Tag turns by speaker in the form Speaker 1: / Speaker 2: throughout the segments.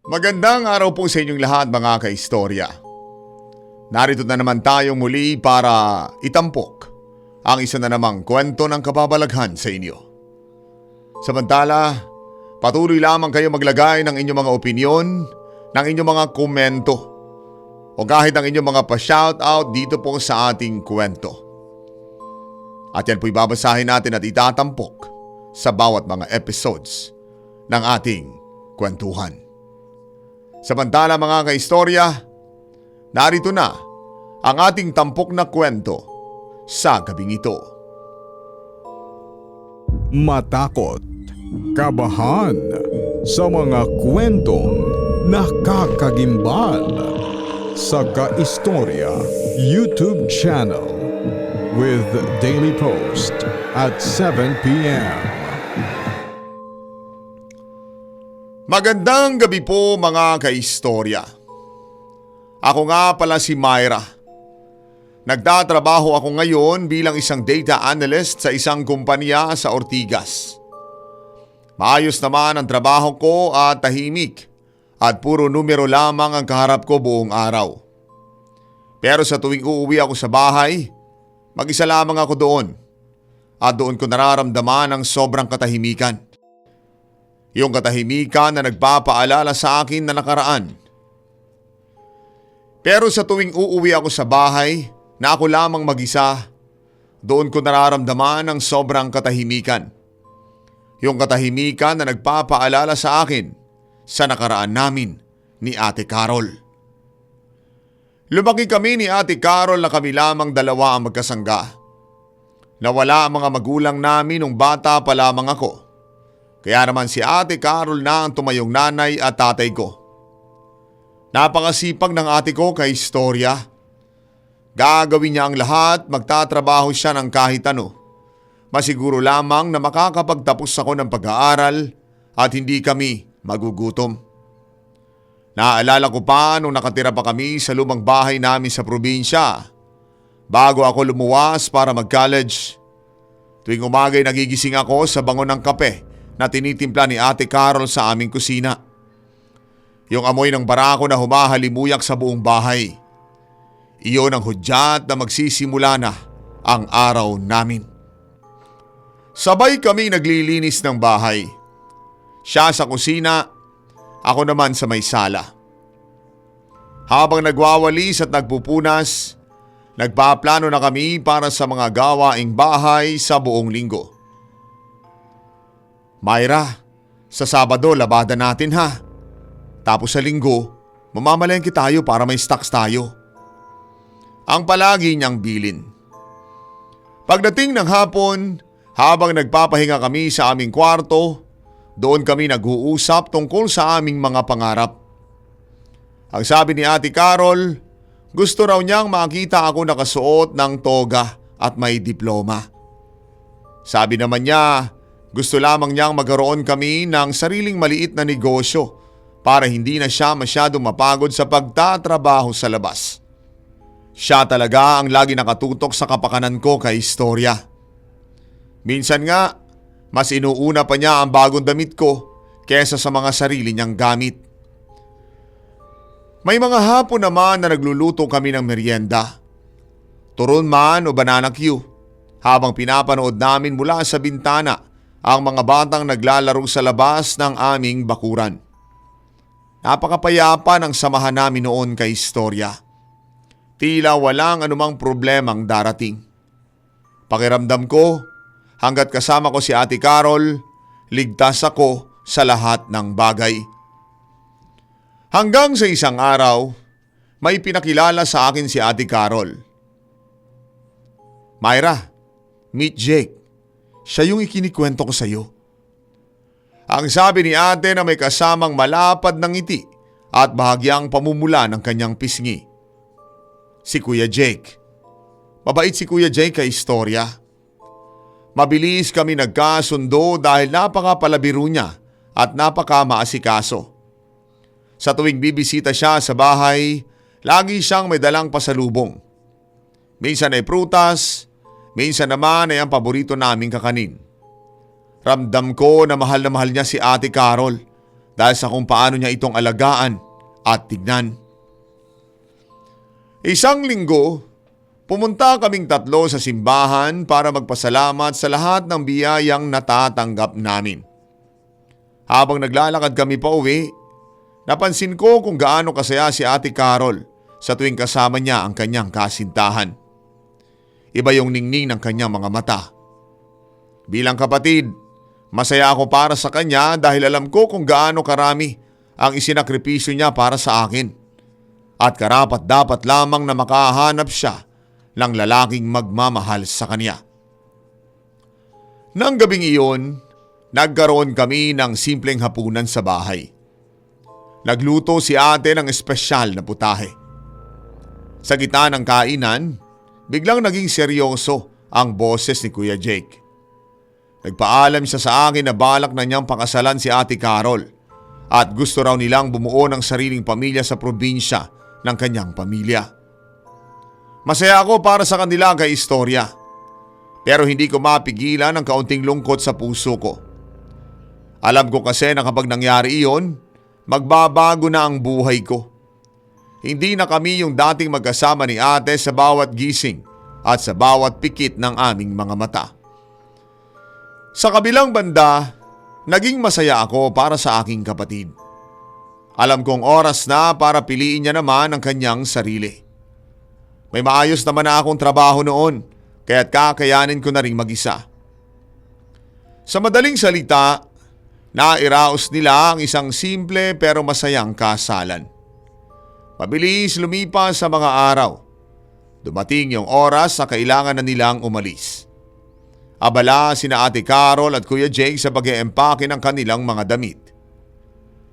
Speaker 1: Magandang araw po sa inyong lahat mga kaistorya. Narito na naman tayong muli para itampok ang isa na namang kwento ng kababalaghan sa inyo. Samantala, patuloy lamang kayo maglagay ng inyong mga opinyon, ng inyong mga komento, o kahit ang inyong mga pa-shoutout dito po sa ating kwento. At yan po'y babasahin natin at itatampok sa bawat mga episodes ng ating kwentuhan. Samantala mga kaistorya, narito na ang ating tampok na kwento sa gabing ito.
Speaker 2: Matakot, kabahan sa mga kwentong nakakagimbal sa Kaistorya YouTube channel with daily post at 7 p.m.
Speaker 1: Magandang gabi po mga kaistorya. Ako nga pala si Myra. Nagtatrabaho ako ngayon bilang isang data analyst sa isang kumpanya sa Ortigas. Maayos naman ang trabaho ko at tahimik at puro numero lamang ang kaharap ko buong araw. Pero sa tuwing uuwi ako sa bahay, mag-isa lamang ako doon at doon ko nararamdaman ang sobrang katahimikan. Yung katahimikan na nagpapaalala sa akin na nakaraan. Pero sa tuwing uuwi ako sa bahay na ako lamang mag-isa, doon ko nararamdaman ang sobrang katahimikan. Yung katahimikan na nagpapaalala sa akin sa nakaraan namin ni Ate Carol. Lumaki kami ni Ate Carol na kami lamang dalawa ang magkasangga. Nawala ang mga magulang namin nung bata pa lamang ako. Kaya naman si Ate Carol na ang tumayong nanay at tatay ko. Napakasipag ng ate ko kay istorya. Gagawin niya ang lahat, magtatrabaho siya ng kahit ano. Masiguro lamang na makakapagtapos ako ng pag-aaral at hindi kami magugutom. Naaalala ko pa nung nakatira pa kami sa lumang bahay namin sa probinsya. Bago ako lumuwas para mag-college. Tuwing umaga'y nagigising ako sa bango ng kape na tinitimpla ni Ate Carol sa aming kusina. Yung amoy ng barako na humahalimuyak sa buong bahay. Iyon ang hudyat na magsisimula na ang araw namin. Sabay kami naglilinis ng bahay. Siya sa kusina, ako naman sa may sala. Habang nagwawalis at nagpupunas, nagpaplano na kami para sa mga gawaing bahay sa buong linggo. Myra, sa Sabado labada natin ha. Tapos sa Linggo, mamamalengke tayo para may stocks tayo. Ang palagi niyang bilin. Pagdating ng hapon, habang nagpapahinga kami sa aming kwarto, doon kami nag-uusap tungkol sa aming mga pangarap. Ang sabi ni Ate Carol, gusto raw niyang makita ako nakasuot ng toga at may diploma. Sabi naman niya, gusto lamang niyang magkaroon kami ng sariling maliit na negosyo para hindi na siya masyadong mapagod sa pagtatrabaho sa labas. Siya talaga ang lagi nakatutok sa kapakanan ko kay istorya. Minsan nga, mas inuuna pa niya ang bagong damit ko kesa sa mga sarili niyang gamit. May mga hapon naman na nagluluto kami ng merienda. Turon man o banana Q, habang pinapanood namin mula sa bintana ang mga batang naglalaro sa labas ng aming bakuran. Napakapayapa ng samahan namin noon kay istorya. Tila walang anumang problemang darating. Pakiramdam ko, hanggat kasama ko si Ate Carol, ligtas ako sa lahat ng bagay. Hanggang sa isang araw, may pinakilala sa akin si Ate Carol. Myra, meet Jake. Siya yung ikinikwento ko sa iyo. Ang sabi ni ate na may kasamang malapad ng ngiti at bahagyang pamumula ng kanyang pisngi. Si Kuya Jake. Mabait si Kuya Jake kay istorya. Mabilis kami nagkasundo dahil napakapalabiro niya at napakamaasikaso. Sa tuwing bibisita siya sa bahay, lagi siyang may dalang pasalubong. Minsan ay prutas, minsan naman ay ang paborito naming kakanin. Ramdam ko na mahal niya si Ate Carol dahil sa kung paano niya itong alagaan at tignan. Isang linggo, pumunta kaming tatlo sa simbahan para magpasalamat sa lahat ng biyayang natatanggap namin. Habang naglalakad kami pa uwi, napansin ko kung gaano kasaya si Ate Carol sa tuwing kasama niya ang kanyang kasintahan. Iba yung ningning ng kanyang mga mata. Bilang kapatid, masaya ako para sa kanya dahil alam ko kung gaano karami ang isinakripisyo niya para sa akin. At karapat dapat lamang na makahanap siya ng lalaking magmamahal sa kanya. Nang gabing iyon, nagkaroon kami ng simpleng hapunan sa bahay. Nagluto si ate ng espesyal na putahe. Sa gitna ng kainan, biglang naging seryoso ang boses ni Kuya Jake. Nagpaalam siya sa akin na balak na niyang pakasalan si Ate Carol at gusto raw nilang bumuo ng sariling pamilya sa probinsya ng kanyang pamilya. Masaya ako para sa kanila kay istorya, pero hindi ko mapigilan ang kaunting lungkot sa puso ko. Alam ko kasi na kapag nangyari iyon, magbabago na ang buhay ko. Hindi na kami yung dating magkasama ni ate sa bawat gising at sa bawat pikit ng aming mga mata. Sa kabilang banda, naging masaya ako para sa aking kapatid. Alam kong oras na para piliin niya naman ang kanyang sarili. May maayos naman na akong trabaho noon, kaya't kakayanin ko na rin mag-isa. Sa madaling salita, nairaos nila ang isang simple pero masayang kasalan. Mabilis lumipas sa mga araw. Dumating yung oras na kailangan na nilang umalis. Abala sina Ate Carol at Kuya Jake sa pag-eempake ng kanilang mga damit.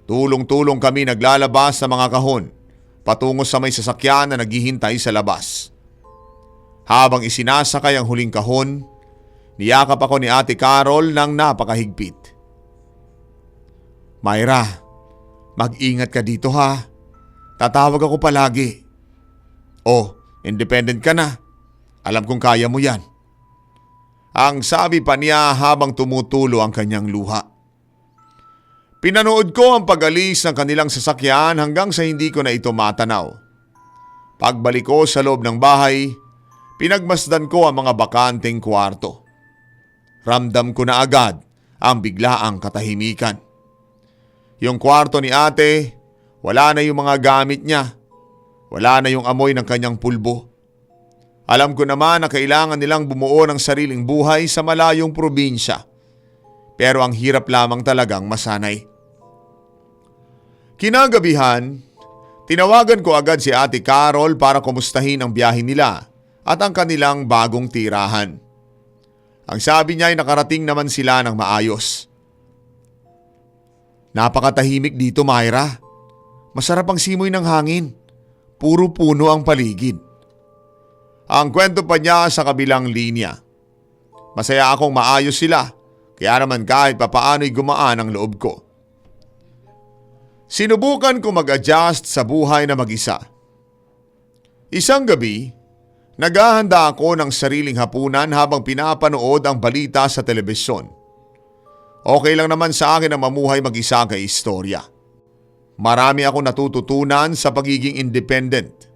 Speaker 1: Tulong-tulong kami naglalabas sa mga kahon patungo sa may sasakyan na naghihintay sa labas. Habang isinasakay ang huling kahon, niyakap ako ni Ate Carol ng napakahigpit. Myra, mag-ingat ka dito ha. Tatawag ako palagi. Oh, independent ka na. Alam kong kaya mo yan. Ang sabi pa niya habang tumutulo ang kanyang luha. Pinanood ko ang pag-alis ng kanilang sasakyan hanggang sa hindi ko na ito matanaw. Pagbalik ko sa loob ng bahay, pinagmasdan ko ang mga bakanteng kwarto. Ramdam ko na agad ang biglaang katahimikan. Yung kwarto ni ate, wala na yung mga gamit niya. Wala na yung amoy ng kanyang pulbo. Alam ko naman na kailangan nilang bumuo ng sariling buhay sa malayong probinsya. Pero ang hirap lamang talagang masanay. Kinagabihan, tinawagan ko agad si Ate Carol para kumustahin ang biyahe nila at ang kanilang bagong tirahan. Ang sabi niya ay nakarating naman sila ng maayos. Napakatahimik dito, Myra. Masarap ang simoy ng hangin. Puro puno ang paligid. Ang kwento pa niya sa kabilang linya. Masaya akong maayos sila, kaya naman kahit papaano'y gumaan ang loob ko. Sinubukan ko mag-adjust sa buhay na mag-isa. Isang gabi, naghahanda ako ng sariling hapunan habang pinapanood ang balita sa telebisyon. Okay lang naman sa akin ang mamuhay mag-isa kay istorya. Marami akong natututunan sa pagiging independent,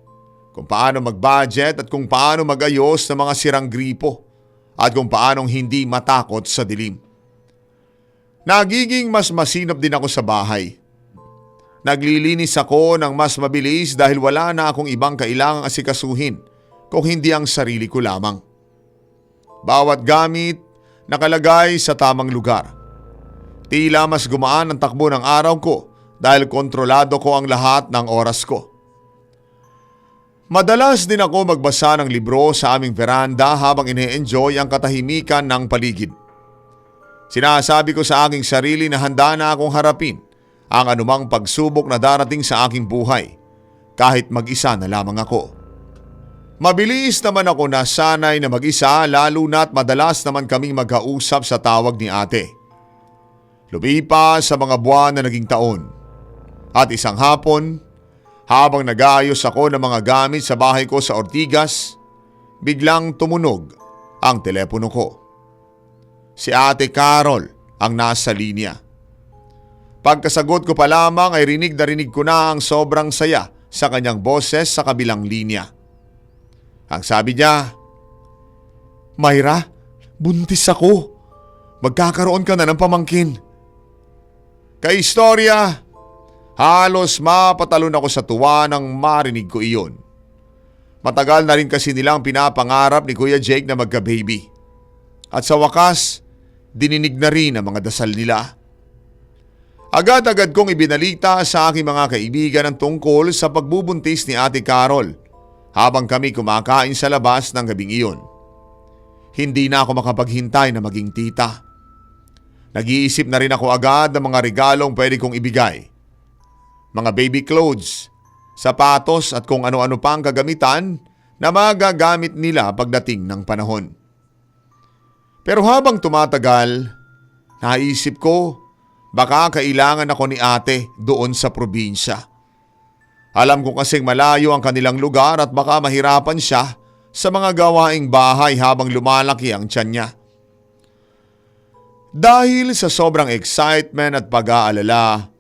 Speaker 1: kung paano mag-budget at kung paano mag-ayos ng mga sirang gripo at kung paanong hindi matakot sa dilim. Nagiging mas masinop din ako sa bahay. Naglilinis ako ng mas mabilis dahil wala na akong ibang kailangang asikasuhin kung hindi ang sarili ko lamang. Bawat gamit nakalagay sa tamang lugar. Tila mas gumaan ang takbo ng araw ko dahil kontrolado ko ang lahat ng oras ko. Madalas din ako magbasa ng libro sa aming veranda habang ine-enjoy ang katahimikan ng paligid. Sinasabi ko sa aking sarili na handa na akong harapin ang anumang pagsubok na darating sa aking buhay kahit mag-isa na lamang ako. Mabilis naman ako nasanay na mag-isa lalo na't madalas naman kaming magkausap sa tawag ni ate. Lumipas sa mga buwan na naging taon. At isang hapon, habang nag-aayos ako ng mga gamit sa bahay ko sa Ortigas, biglang tumunog ang telepono ko. Si Ate Carol ang nasa linya. Pagkasagot ko pa lamang ay rinig na rinig ko na ang sobrang saya sa kanyang boses sa kabilang linya. Ang sabi niya, "Myra, buntis ako. Magkakaroon ka na ng pamangkin." Kaistorya, halos mapatalon ako sa tuwa nang marinig ko iyon. Matagal na rin kasi nilang pinapangarap ni Kuya Jake na magka-baby. At sa wakas, dininig na rin ang mga dasal nila. Agad-agad kong ibinalita sa aking mga kaibigan ang tungkol sa pagbubuntis ni Ate Carol habang kami kumakain sa labas ng gabing iyon. Hindi na ako makapaghintay na maging tita. Nag-iisip na rin ako agad ng mga regalong pwede kong ibigay. Mga baby clothes, sapatos at kung ano-ano pang kagamitan na magagamit nila pagdating ng panahon. Pero habang tumatagal, naisip ko baka kailangan ako ni ate doon sa probinsya. Alam ko kasing malayo ang kanilang lugar at baka mahirapan siya sa mga gawaing bahay habang lumalaki ang tiyan niya. Dahil sa sobrang excitement at pag-aalala,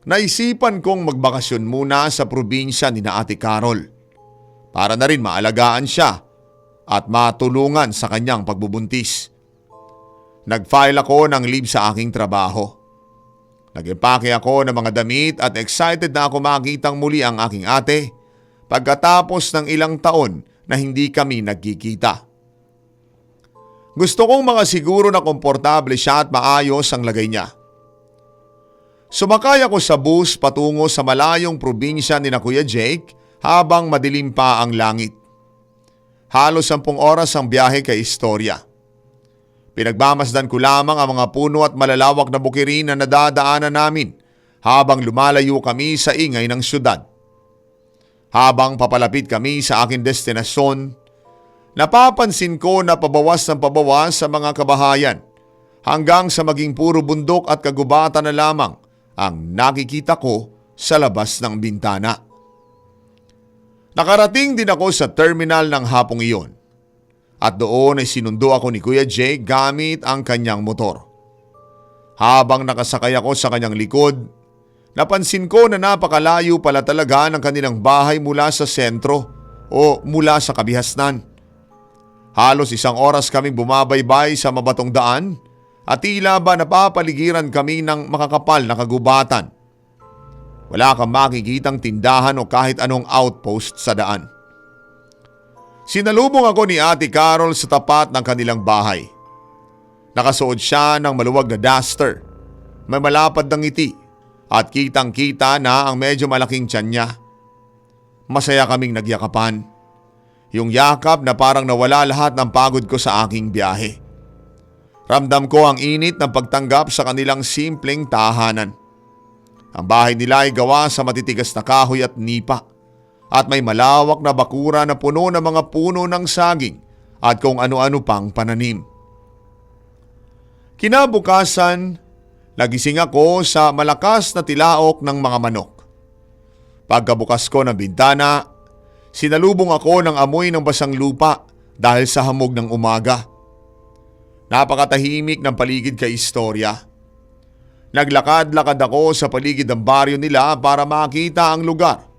Speaker 1: naisipan kong magbakasyon muna sa probinsya ni na Ate Carol para na rin maalagaan siya at matulungan sa kanyang pagbubuntis. Nag-file ako ng leave sa aking trabaho. Nag-empake ako ng mga damit at excited na ako makitang muli ang aking ate pagkatapos ng ilang taon na hindi kami nagkikita. Gusto kong makasiguro na komportable siya at maayos ang lagay niya. Sumakay ako sa bus patungo sa malayong probinsya ni na Kuya Jake habang madilim pa ang langit. Halos 10 oras ang biyahe kay Istorya. Pinagmamasdan ko lamang ang mga puno at malalawak na bukirin na nadadaanan namin habang lumalayo kami sa ingay ng syudad. Habang papalapit kami sa aking destinasyon, napapansin ko na pabawas ng pabawas sa mga kabahayan hanggang sa maging puro bundok at kagubatan na lamang ang nakikita ko sa labas ng bintana. Nakarating din ako sa terminal ng hapong iyon. At doon ay sinundo ako ni Kuya Jake gamit ang kanyang motor. Habang nakasakay ako sa kanyang likod, napansin ko na napakalayo pala talaga ng kanilang bahay mula sa sentro o mula sa kabihasnan. Halos 1 oras kaming bumabaybay sa mabatong daan at tila ba napapaligiran kami ng makakapal na kagubatan. Wala kang makikitang tindahan o kahit anong outpost sa daan. Sinalubong ako ni Ate Carol sa tapat ng kanilang bahay. Nakasuot siya ng maluwag na duster, may malapad na ngiti at kitang-kita na ang medyo malaking tiyan niya. Masaya kaming nagyakapan. Yung yakap na parang nawala lahat ng pagod ko sa aking biyahe. Ramdam ko ang init ng pagtanggap sa kanilang simpleng tahanan. Ang bahay nila ay gawa sa matitigas na kahoy at nipa. At may malawak na bakura na puno ng mga puno ng saging at kung ano-ano pang pananim. Kinabukasan, nagising ako sa malakas na tilaok ng mga manok. Pagkabukas ko ng bintana, sinalubong ako ng amoy ng basang lupa dahil sa hamog ng umaga. Napakatahimik ng paligid kay Istorya. Naglakad-lakad ako sa paligid ng baryo nila para makita ang lugar.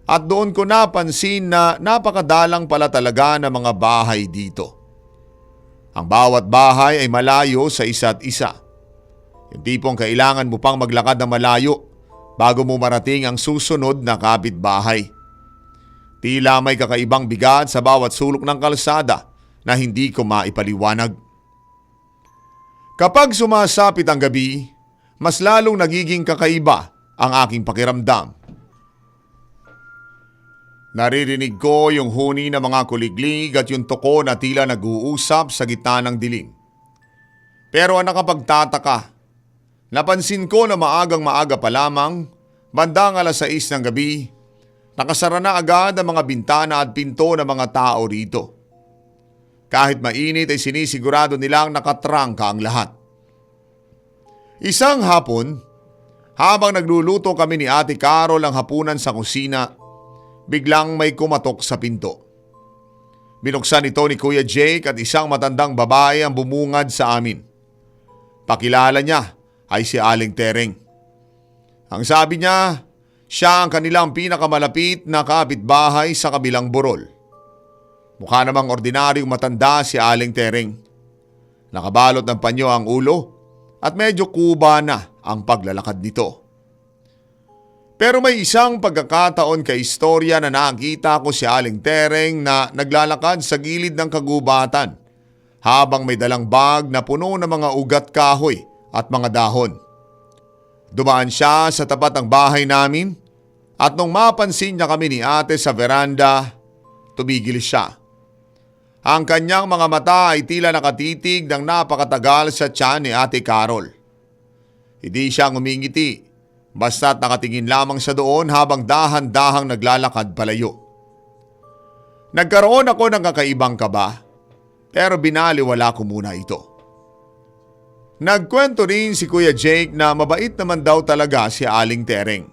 Speaker 1: At doon ko napansin na napakadalang pala talaga ng mga bahay dito. Ang bawat bahay ay malayo sa isa't isa. Yung tipong kailangan mo pang maglakad na malayo bago mo marating ang susunod na kapitbahay. Tila may kakaibang bigat sa bawat sulok ng kalsada na hindi ko maipaliwanag. Kapag sumasapit ang gabi, mas lalong nagiging kakaiba ang aking pakiramdam. Naririnig ko yung huni ng mga kuliglig at yung toko na tila nag-uusap sa gitna ng dilim. Pero ang nakapagtataka, napansin ko na maagang-maaga pa lamang, bandang 6:00 ng gabi, nakasara na agad ang mga bintana at pinto ng mga tao rito. Kahit mainit ay sinisigurado nilang nakatrangka ang lahat. Isang hapon, habang nagluluto kami ni Ate Carol ang hapunan sa kusina, biglang may kumatok sa pinto. Binuksan ito ni Kuya Jake at isang matandang babae ang bumungad sa amin. Pakilala niya ay si Aling Tereng. Ang sabi niya, siya ang kanilang pinakamalapit na kapitbahay sa kabilang burol. Mukha namang ordinaryong matanda si Aling Tereng. Nakabalot ng panyo ang ulo at medyo kuba na ang paglalakad nito. Pero may isang pagkakataon kay istorya na nakita ko si Aling Tereng na naglalakad sa gilid ng kagubatan habang may dalang bag na puno ng mga ugat kahoy at mga dahon. Dumaan siya sa tapat ng bahay namin at nung mapansin niya kami ni ate sa veranda, tumigil siya. Ang kanyang mga mata ay tila nakatitig ng napakatagal sa tiyan ni Ate Carol. Hindi siya ngumingiti, basta't nakatingin lamang siya doon habang dahan-dahang naglalakad palayo. Nagkaroon ako ng kakaibang kaba, pero binaliwala ko muna ito. Nagkwento rin si Kuya Jake na mabait naman daw talaga si Aling Tereng.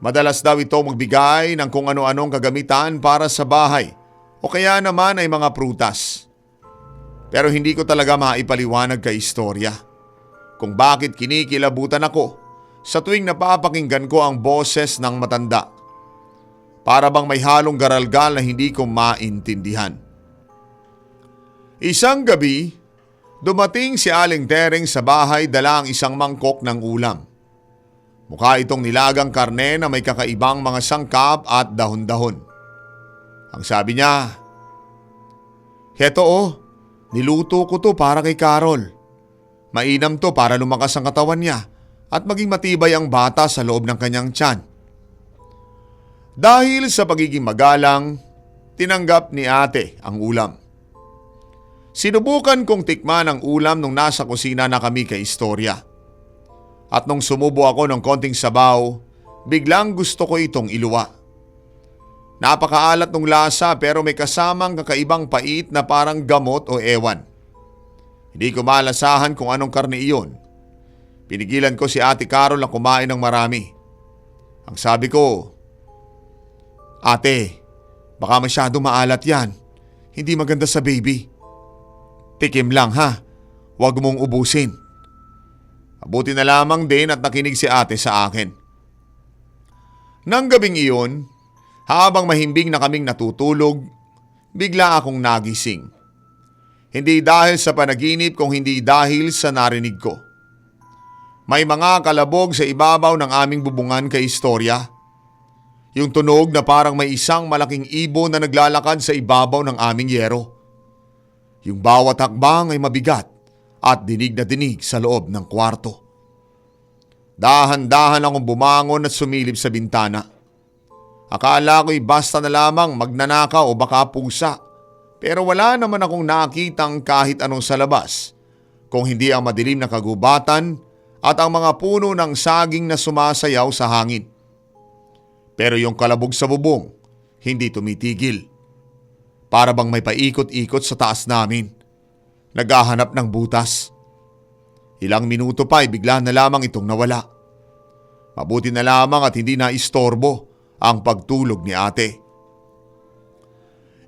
Speaker 1: Madalas daw ito magbigay ng kung ano-anong kagamitan para sa bahay o kaya naman ay mga prutas. Pero hindi ko talaga maipaliwanag kay istorya kung bakit kinikilabutan ako sa tuwing napapakinggan ko ang boses ng matanda. Para bang may halong garalgal na hindi ko maintindihan. Isang gabi, dumating si Aling Tereng sa bahay dala ang isang mangkok ng ulam. Mukha itong nilagang karne na may kakaibang mga sangkap at dahon-dahon. Ang sabi niya, "Heto niluto ko to para kay Carol. Mainam to para lumakas ang katawan niya at maging matibay ang bata sa loob ng kanyang tiyan." Dahil sa pagiging magalang, tinanggap ni ate ang ulam. Sinubukan kong tikman ang ulam nung nasa kusina na kami kay istorya. At nung sumubo ako ng konting sabaw, biglang gusto ko itong iluwa. Napakaalat ng lasa pero may kasamang kakaibang pait na parang gamot o ewan. Hindi ko malasahan kung anong karne iyon. Pinigilan ko si Ate Carol na kumain ng marami. Ang sabi ko, "Ate, baka masyado maalat yan. Hindi maganda sa baby. Tikim lang ha, huwag mong ubusin." Mabuti na lamang din at nakinig si ate sa akin. Nang gabing iyon, habang mahimbing na kaming natutulog, bigla akong nagising. Hindi dahil sa panaginip kung hindi dahil sa narinig ko. May mga kalabog sa ibabaw ng aming bubungan kay istorya. Yung tunog na parang may isang malaking ibon na naglalakad sa ibabaw ng aming yero. Yung bawat hakbang ay mabigat at dinig na dinig sa loob ng kwarto. Dahan-dahan akong bumangon at sumilip sa bintana. Akala ko'y basta na lamang magnanakaw o baka pusa, pero wala naman akong nakitang kahit anong sa labas, kung hindi ang madilim na kagubatan at ang mga puno ng saging na sumasayaw sa hangin. Pero yung kalabog sa bubong, hindi tumitigil. Para bang may paikot-ikot sa taas namin. Naghahanap ng butas. Ilang minuto pa ay bigla na lamang itong nawala. Mabuti na lamang at hindi na istorbo ang pagtulog ni ate.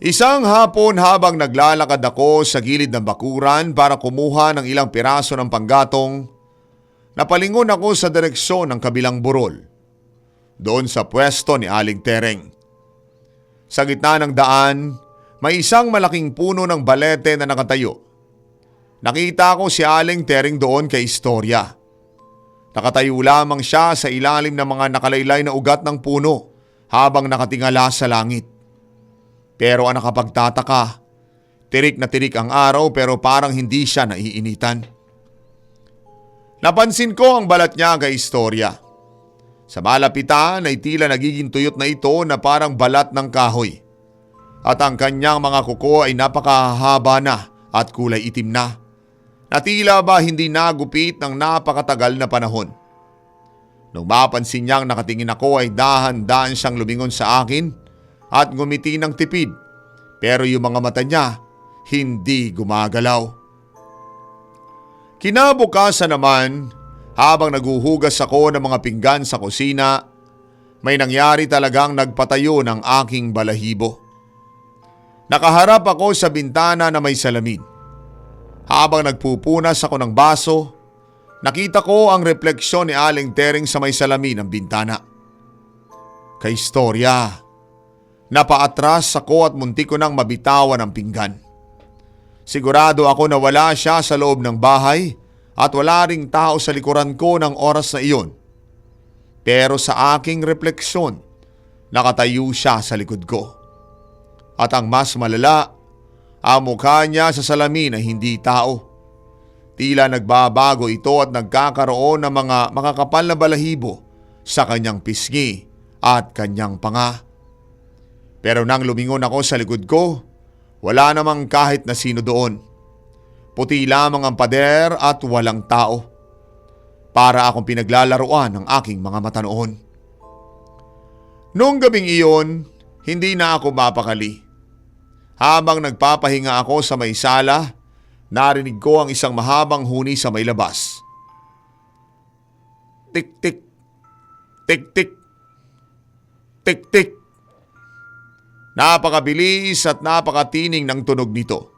Speaker 1: Isang hapon habang naglalakad ako sa gilid ng bakuran para kumuha ng ilang piraso ng panggatong, napalingon ako sa direksyon ng kabilang burol. Doon sa pwesto ni Aling Tereng. Sa gitna ng daan, may isang malaking puno ng balete na nakatayo. Nakita ko si Aling Tereng doon kay istorya. Nakatayo lamang siya sa ilalim ng mga nakalaylay na ugat ng puno habang nakatingala sa langit. Pero ang nakapagtataka, tirik na tirik ang araw pero parang hindi siya naiinitan. Napansin ko ang balat niya kay istorya. Sa malapitan ay tila nagiging tuyot na ito na parang balat ng kahoy. At ang kanyang mga kuko ay napakahaba na at kulay itim na. Na tila ba hindi nagupit ng napakatagal na panahon. Nung mapansin niyang nakatingin ako ay dahan-dahan siyang lumingon sa akin at ngumiti ng tipid. Pero yung mga mata niya hindi gumagalaw. Kinabukasan naman, habang naguhugas ako ng mga pinggan sa kusina, may nangyari talagang nagpatayo ng aking balahibo. Nakaharap ako sa bintana na may salamin. Habang nagpupunas ako ng baso, Nakita ko ang refleksyon ni Aling Tering sa may salamin ng bintana. Kaistorya, napaatras ako at muntik ko nang mabitawan ang pinggan. Sigurado ako na wala siya sa loob ng bahay at wala ring tao sa likuran ko ng oras na iyon. Pero sa aking refleksyon, nakatayo siya sa likod ko. At ang mas malala, ang mukha niya sa salamin ay hindi tao. Tila nagbabago ito at nagkakaroon ng mga makakapal na balahibo sa kanyang pisngi at kanyang panga. Pero nang lumingon ako sa likod ko, wala namang kahit na sino doon. Puti lamang ang pader at walang tao. Para akong pinaglalaruan ng aking mga mata noon. Noong gabing iyon, hindi na ako mapakali. Habang nagpapahinga ako sa may sala, narinig ko ang isang mahabang huni sa may labas. Tik-tik, tik-tik, tik-tik. Napakabilis at napakatining ng tunog nito.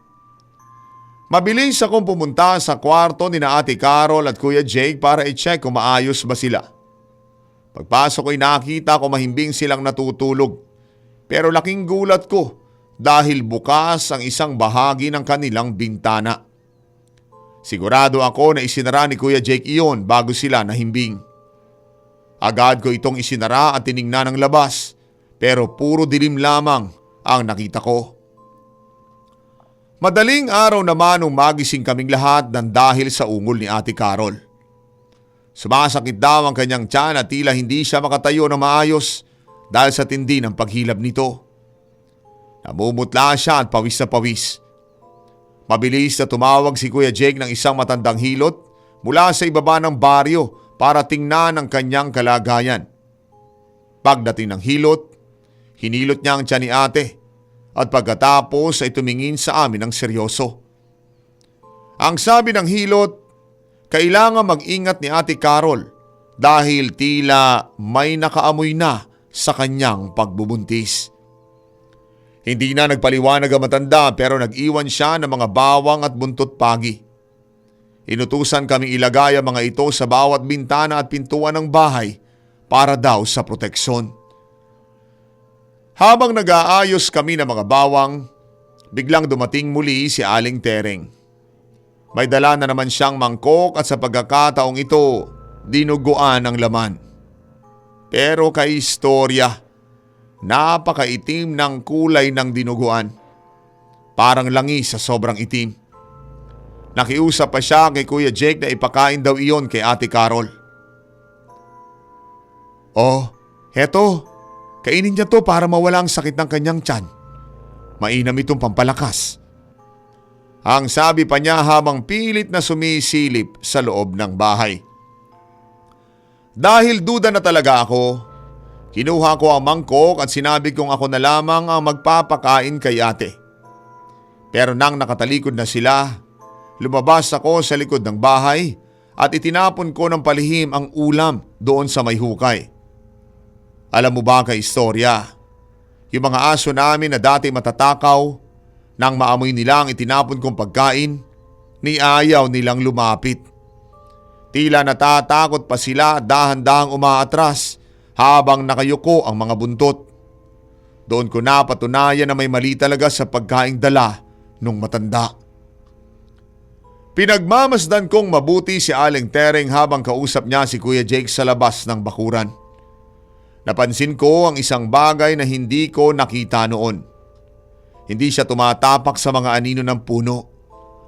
Speaker 1: Mabilis akong pumunta sa kwarto ni na Ate Carol at Kuya Jake para i-check kung maayos ba sila. Pagpasok ko'y nakita ko mahimbing silang natutulog. Pero laking gulat ko dahil bukas ang isang bahagi ng kanilang bintana. Sigurado ako na isinara ni Kuya Jake iyon bago sila nahimbing. Agad ko itong isinara at tiningnan ang labas, pero puro dilim lamang ang nakita ko. Madaling araw naman nung magising kaming lahat ng dahil sa ungol ni Ate Carol. Sumasakit daw ang kanyang tiyan at tila hindi siya makatayo na maayos dahil sa tindi ng paghilab nito. Namumutla siya at pawis na pawis. Mabilis na tumawag si Kuya Jake ng isang matandang hilot mula sa ibaba ng baryo para tingnan ang kanyang kalagayan. Pagdating ng hilot, hinilot niya ang tiyan ni ate at pagkatapos ay tumingin sa amin ng seryoso. Ang sabi ng hilot, kailangan mag-ingat ni Ate Carol dahil tila may nakaamoy na sa kanyang pagbubuntis. Hindi na nagpaliwanag ang matanda pero nag-iwan siya ng mga bawang at buntot pagi. Inutusan kaming ilagay ang mga ito sa bawat bintana at pintuan ng bahay para daw sa proteksyon. Habang nag-aayos kami ng mga bawang, biglang dumating muli si Aling Tering. May dala na naman siyang mangkok at sa pagkakataong ito, dinuguan ang laman. Pero kay istorya, napakaitim ng kulay ng dinuguan. Parang langis sa sobrang itim. Nakiusap pa siya kay Kuya Jake na ipakain daw iyon kay Ate Carol. Oh, heto. Kainin niya to para mawala ang sakit ng kanyang tiyan. Mainam itong pampalakas. Ang sabi pa niya habang pilit na sumisilip sa loob ng bahay. Dahil duda na talaga ako, kinuha ko ang mangkok at sinabi kong ako na lamang ang magpapakain kay ate. Pero nang nakatalikod na sila, lumabas ako sa likod ng bahay at itinapon ko ng palihim ang ulam doon sa may hukay. Alam mo ba kay istorya, yung mga aso namin na dati matatakaw, nang maamoy nila ang itinapon kong pagkain, ni ayaw nilang lumapit. Tila natatakot pa sila dahan-dahang umaatras habang nakayuko ang mga buntot. Doon ko napatunayan na may mali talaga sa pagkaing dala nung matanda. Pinagmamasdan kong mabuti si Aling Tering habang kausap niya si Kuya Jake sa labas ng bakuran. Napansin ko ang isang bagay na hindi ko nakita noon. Hindi siya tumatapak sa mga anino ng puno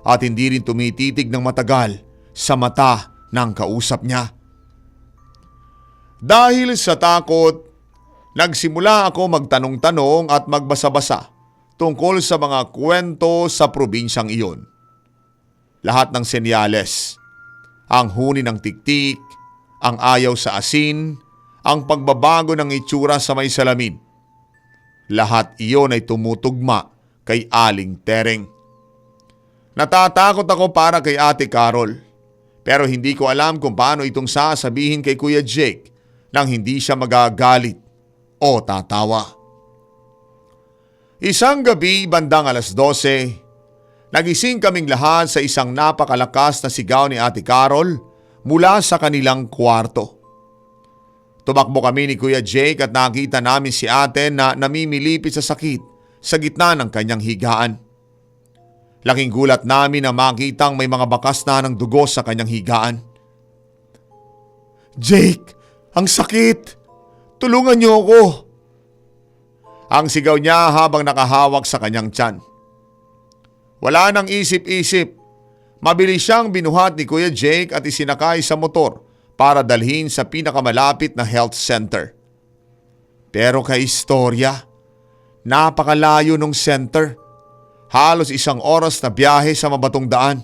Speaker 1: at hindi rin tumititig ng matagal sa mata ng kausap niya. Dahil sa takot, nagsimula ako magtanong-tanong at magbasa-basa tungkol sa mga kwento sa probinsyang iyon. Lahat ng senyales, ang huni ng tiktik, ang ayaw sa asin, ang pagbabago ng itsura sa may salamin. Lahat iyon ay tumutugma kay Aling Tering. Natatakot ako para kay Ate Carol, pero hindi ko alam kung paano itong sasabihin kay Kuya Jake nang hindi siya magagalit o tatawa. Isang gabi bandang 12:00, nagising kaming lahat sa isang napakalakas na sigaw ni Ate Carol mula sa kanilang kwarto. Tumakbo kami ni Kuya Jake at nakita namin si ate na namimilipit sa sakit sa gitna ng kanyang higaan. Laking gulat namin na makitang may mga bakas na ng dugo sa kanyang higaan. "Jake, ang sakit! Tulungan niyo ako!" Ang sigaw niya habang nakahawak sa kanyang tiyan. Wala nang isip-isip. Mabilis siyang binuhat ni Kuya Jake at isinakay sa motor para dalhin sa pinakamalapit na health center. Pero kay istorya, napakalayo ng center. Halos 1 oras na biyahe sa mabatong daan.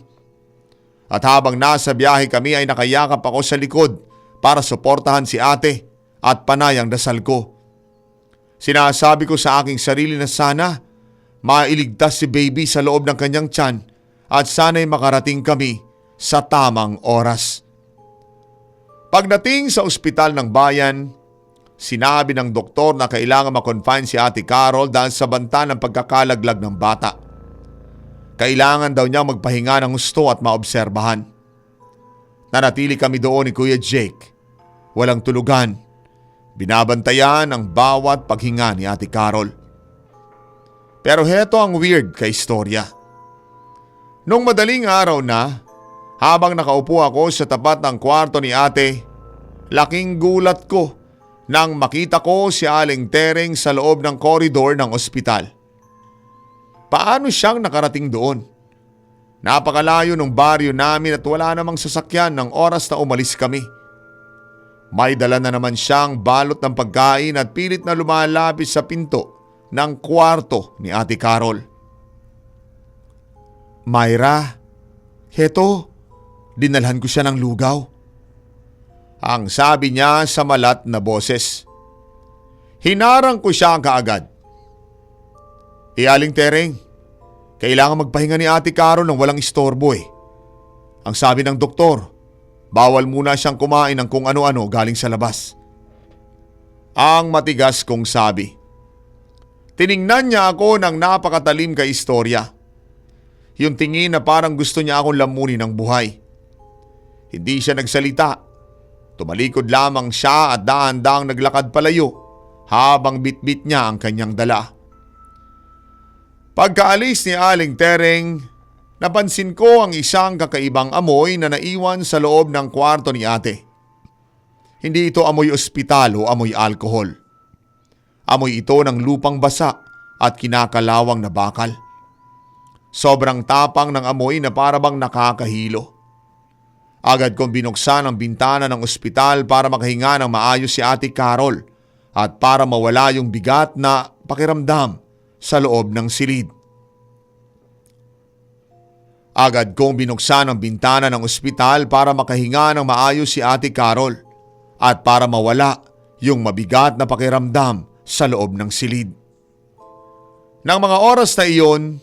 Speaker 1: At habang nasa biyahe kami ay nakayakap ako sa likod para suportahan si ate at panay ang dasal ko. Sinasabi ko sa aking sarili na sana mailigtas si baby sa loob ng kanyang tiyan at sana'y makarating kami sa tamang oras. Pagdating sa ospital ng bayan, sinabi ng doktor na kailangan ma-confine si Ate Carol dahil sa banta ng pagkakalaglag ng bata. Kailangan daw niyang magpahinga ng husto at maobserbahan. Nanatili kami doon ni Kuya Jake. Walang tulugan. Binabantayan ang bawat paghinga ni Ate Carol. Pero heto ang weird kay istorya. Nung madaling araw na, habang nakaupo ako sa tapat ng kwarto ni ate, laking gulat ko nang makita ko si Aling Tereng sa loob ng koridor ng ospital. Paano siyang nakarating doon? Napakalayo ng baryo namin at wala namang sasakyan ng oras na umalis kami. May dala na naman siyang balot ng pagkain at pilit na lumalapit sa pinto ng kwarto ni Ate Carol. "Myra, heto, dinalhan ko siya ng lugaw," ang sabi niya sa malat na boses. Hinarang ko siya kaagad. "Aling Tereng, kailangan magpahinga ni Ate Carol ng walang istorbo eh. Ang sabi ng doktor, bawal muna siyang kumain ng kung ano-ano galing sa labas." Ang matigas kong sabi. Tiningnan niya ako ng napakatalim kay istorya. Yung tingin na parang gusto niya akong lamunin ng buhay. Hindi siya nagsalita. Tumalikod lamang siya at dahan-dahang naglakad palayo habang bitbit niya ang kanyang dala. Pagkaalis ni Aling Tereng, napansin ko ang isang kakaibang amoy na naiwan sa loob ng kwarto ni ate. Hindi ito amoy ospital o amoy alkohol. Amoy ito ng lupang basa at kinakalawang na bakal. Sobrang tapang ng amoy na parabang nakakahilo. Agad kong binuksan ang bintana ng ospital para makahinga ng maayos si Ate Carol at para mawala yung bigat na pakiramdam sa loob ng silid. Agad kong binuksan ang bintana ng ospital para makahinga ng maayos si Ate Carol at para mawala yung mabigat na pakiramdam sa loob ng silid. Nang mga oras na iyon,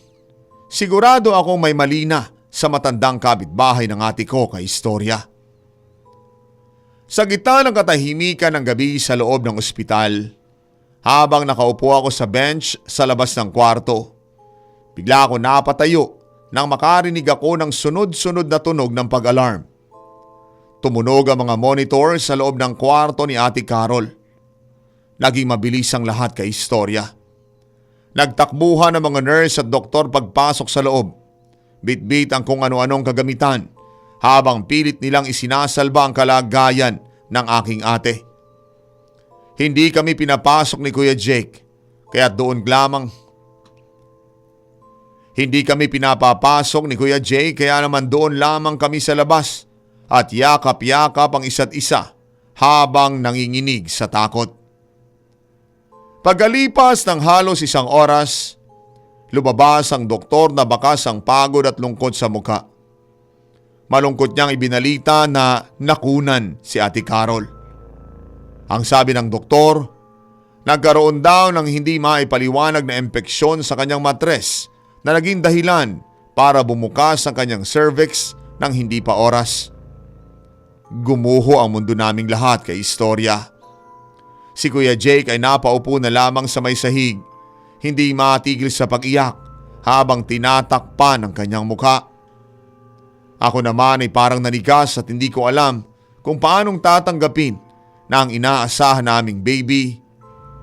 Speaker 1: sigurado akong may mali na sa matandang kapitbahay ng ate ko kay istorya. Sa gitna ng katahimikan ng gabi sa loob ng ospital, habang nakaupo ako sa bench sa labas ng kwarto, bigla ako napatayo nang makarinig ako ng sunod-sunod na tunog ng pag-alarm. Tumunog ang mga monitor sa loob ng kwarto ni Ate Carol. Naging mabilis ang lahat kay istorya. Nagtakbuhan ang mga nurse at doktor pagpasok sa loob. Bit-bit ang kung ano-anong kagamitan habang pilit nilang isinasalba ang kalagayan ng aking ate. Hindi kami pinapasok ni Kuya Jake, kaya doon lamang. Hindi kami pinapapasok ni Kuya Jake, kaya naman doon lamang kami sa labas at yakap-yakap ang isa't isa habang nanginginig sa takot. Pagkalipas ng halos 1 oras, lumabas ang doktor na bakas ang pagod at lungkot sa mukha. Malungkot niyang ibinalita na nakunan si Ate Carol. Ang sabi ng doktor, nagkaroon daw ng hindi maipaliwanag na impeksyon sa kanyang matres na naging dahilan para bumukas ang kanyang cervix ng hindi pa oras. Gumuho ang mundo naming lahat kay istorya. Si Kuya Jake ay napaupo na lamang sa may sahig, hindi matigil sa pag-iyak habang tinatakpan ang kanyang mukha. Ako naman ay parang nanigas at hindi ko alam kung paanong tatanggapin na ang inaasahan naming baby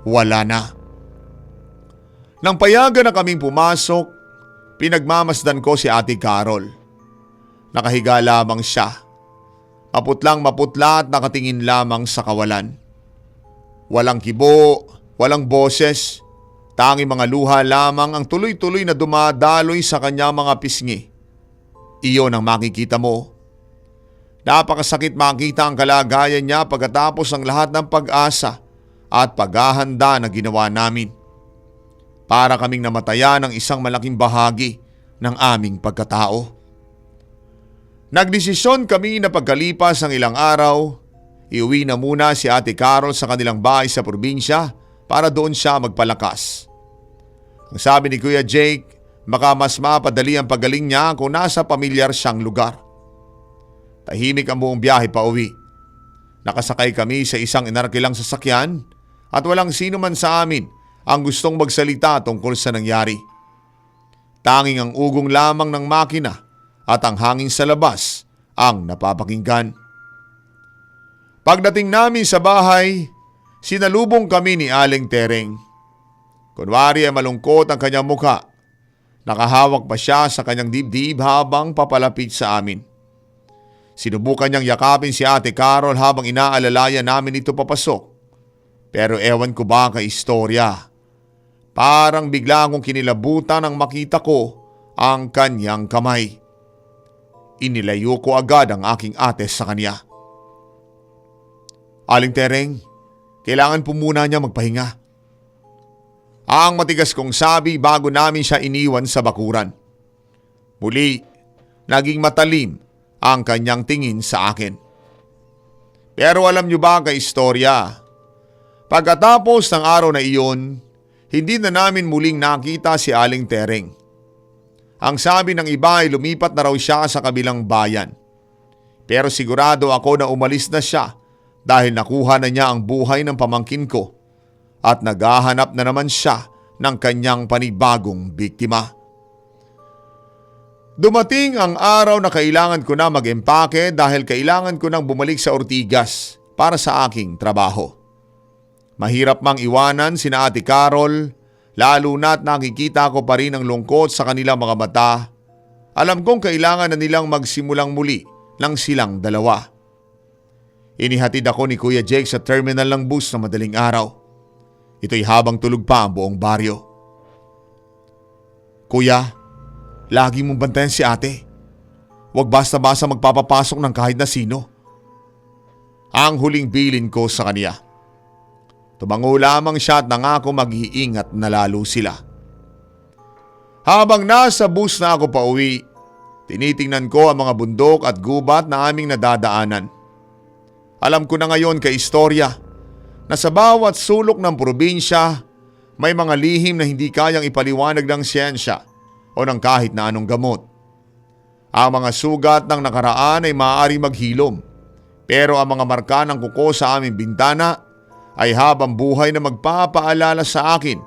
Speaker 1: wala na. Nang payagan na kaming pumasok, pinagmamasdan ko si Ate Carol. Nakahiga lamang siya. Maputlang maputla at nakatingin lamang sa kawalan. Walang kibo, walang boses, tanging mga luha lamang ang tuloy-tuloy na dumadaloy sa kanya mga pisngi. Iyon ang makikita mo. Napakasakit makita ang kalagayan niya pagkatapos ng lahat ng pag-asa at paghahanda na ginawa namin. Para kaming namatayan ng isang malaking bahagi ng aming pagkatao. Nagdesisyon kami na pagkalipas ng ilang araw, iuwi na muna si Ate Carol sa kanilang bahay sa probinsya para doon siya magpalakas. Ang sabi ni Kuya Jake, baka mas mapadali ang pagaling niya kung nasa pamilyar siyang lugar. Tahimik ang buong biyahe pa uwi. Nakasakay kami sa isang inarkilang sasakyan at walang sino man sa amin ang gustong magsalita tungkol sa nangyari. Tanging ang ugong lamang ng makina at ang hangin sa labas ang napapakinggan. Pagdating namin sa bahay, sinalubong kami ni Aling Tereng. Kunwari ay malungkot ang kanyang mukha. Nakahawak pa siya sa kanyang dibdib habang papalapit sa amin. Sinubukan niyang yakapin si Ate Carol habang inaalalayan namin ito papasok. Pero ewan ko ba kay istorya. Parang bigla akong kinilabutan nang makita ko ang kanyang kamay. Inilayo ko agad ang aking ate sa kanya. Aling Tereng, kailangan po muna niya magpahinga. Ang matigas kong sabi bago namin siya iniwan sa bakuran. Muli, naging matalim ang kanyang tingin sa akin. Pero alam niyo ba kay istorya? Pagkatapos ng araw na iyon, hindi na namin muling nakita si Aling Tereng. Ang sabi ng iba ay lumipat na raw siya sa kabilang bayan. Pero sigurado ako na umalis na siya dahil nakuha na niya ang buhay ng pamangkin ko at naghahanap na naman siya ng kanyang panibagong biktima. Dumating ang araw na kailangan ko na mag-empake dahil kailangan ko nang bumalik sa Ortigas para sa aking trabaho. Mahirap mang iwanan sina Ate Carol, lalo na't nakikita ko pa rin ang lungkot sa kanilang mga mata. Alam kong kailangan na nilang magsimulang muli ng silang dalawa. Inihatid ako ni Kuya Jake sa terminal ng bus na madaling araw. Ito'y habang tulog pa ang buong baryo. Kuya, lagi mong bantayan si ate. Huwag basta-basta magpapapasok ng kahit na sino. Ang huling bilin ko sa kanya. Tumango lamang siya at nangako mag-iingat na lalo sila. Habang nasa bus na ako pauwi, tinitingnan ko ang mga bundok at gubat na aming nadadaanan. Alam ko na ngayon kay istorya na sa bawat sulok ng probinsya may mga lihim na hindi kayang ipaliwanag ng siyensya o ng kahit na anong gamot. Ang mga sugat ng nakaraan ay maaari maghilom, pero ang mga marka ng kuko sa aming bintana ay habang buhay na magpapaalala sa akin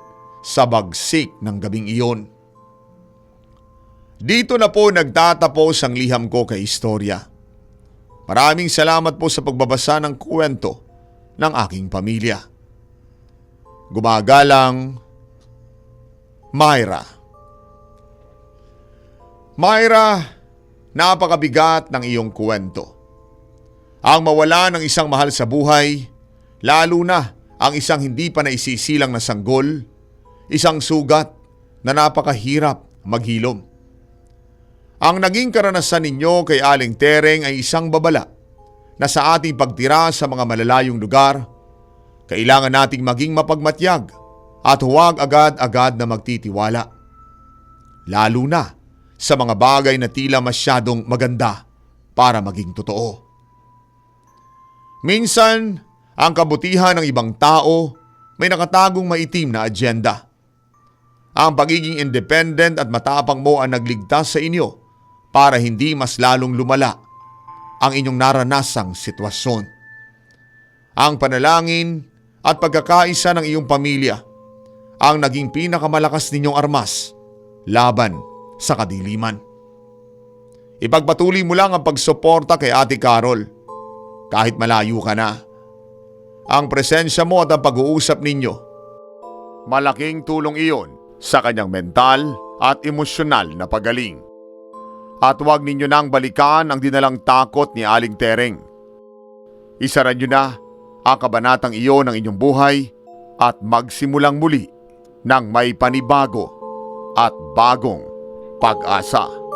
Speaker 1: sa bagsik ng gabing iyon. Dito na po nagtatapos ang liham ko kay istorya. Maraming salamat po sa pagbabasa ng kwento ng aking pamilya. Gumagalang, Myra. Myra, napakabigat ng iyong kwento. Ang mawala ng isang mahal sa buhay, lalo na ang isang hindi pa naisisilang na sanggol, isang sugat na napakahirap maghilom. Ang naging karanasan ninyo kay Aling Tereng ay isang babala na sa ating pagtira sa mga malalayong lugar, kailangan nating maging mapagmatyag at huwag agad-agad na magtitiwala. Lalo na sa mga bagay na tila masyadong maganda para maging totoo. Minsan, ang kabutihan ng ibang tao may nakatagong maitim na agenda. Ang pagiging independent at matapang mo ang nagligtas sa inyo para hindi mas lalong lumala ang inyong naranasang sitwasyon. Ang panalangin at pagkakaisa ng iyong pamilya ang naging pinakamalakas ninyong armas laban sa kadiliman. Ipagpatuloy mo lang ang pagsuporta kay Ate Carol kahit malayo ka na. Ang presensya mo at ang pag-uusap ninyo, malaking tulong iyon sa kanyang mental at emosyonal na pagaling. At huwag ninyo nang balikan ang dinalang takot ni Aling Tereng. Isara nyo na ang kabanatang iyon ng inyong buhay at magsimulang muli ng may panibago at bagong pag-asa.